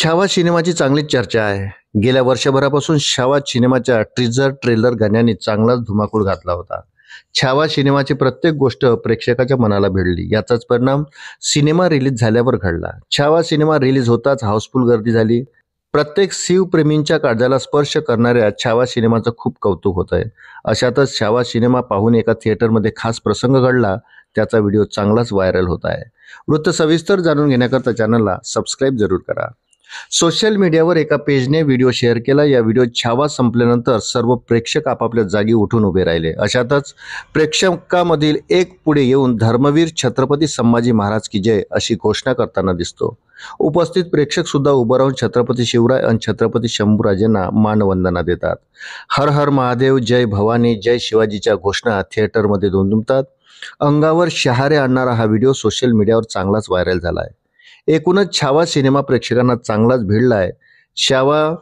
छावा सिनेमाची चांगलीच चर्चा आहे. गेल्या वर्षभरापासून छावा सिनेमाच्या टीझर, ट्रेलर गाण्यांनी चांगलाच धुमाकूळ घातला होता. छावा सिनेमाची प्रत्येक गोष्ट प्रेक्षकाच्या मनाला भिडली. याचाच परिणाम सिनेमा रिलीज झाल्यावर घडला. छावा सिनेमा रिलीज होताच हाऊसफुल गर्दी झाली. प्रत्येक शिवप्रेमींच्या काळजाला स्पर्श करणाऱ्या छावा सिनेमाचं खूप कौतुक होत आहे. अशातच छावा सिनेमा पाहून एका थिएटरमध्ये खास प्रसंग घडला. त्याचा व्हिडिओ चांगलाच व्हायरल होत आहे. वृत्त सविस्तर जाणून घेण्याकरता चॅनलला सबस्क्राईब जरूर करा. सोशल मीडियावर एका पेजने व्हिडिओ शेअर केला. या व्हिडिओ छावा संपल्यानंतर सर्व प्रेक्षक आपापल्या जागी उठून उभे राहिले. अशातच प्रेक्षकामधील एक पुढे येऊन धर्मवीर छत्रपती संभाजी महाराज की जय अशी घोषणा करताना दिसतो. उपस्थित प्रेक्षक सुद्धा उभं राहून छत्रपती शिवराय आणि छत्रपती शंभूराजेंना मानवंदना देतात. हर हर महादेव, जय भवानी, जय शिवाजीच्या घोषणा थिएटरमध्ये दुमदुमतात. अंगावर शहारे आणणारा हा व्हिडिओ सोशल मीडियावर चांगलाच व्हायरल झाला आहे. एकूणच छावा सिनेमा प्रेक्षकांना चांगलाच भिडला आहे. छावा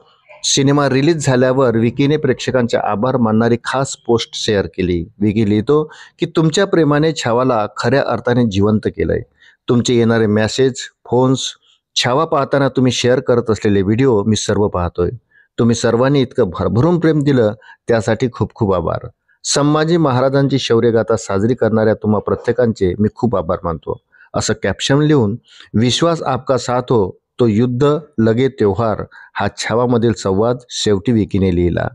सिनेमा रिलीज झाल्यावर विकीने प्रेक्षकांचे आभार मानणारी खास पोस्ट शेअर केली. विकी लिहितो की तुमच्या प्रेमाने छावाला खऱ्या अर्थाने जिवंत केलंय. तुमचे येणारे मेसेज, फोन्स, छावा पाहताना तुम्ही शेअर करत असलेले व्हिडिओ मी सर्व पाहतोय. तुम्ही सर्वांनी इतकं भरभरून प्रेम दिलं त्यासाठी खूप खूप आभार. संभाजी महाराजांची शौर्यगाथा साजरी करणाऱ्या तुम्हा प्रत्येकांचे मी खूप आभार मानतो, असं कॅप्शन लिहून विश्वास आपका साथ हो तो युद्ध लगे त्योहार हा छावामधील संवाद शेवटी विकीने लिहिला.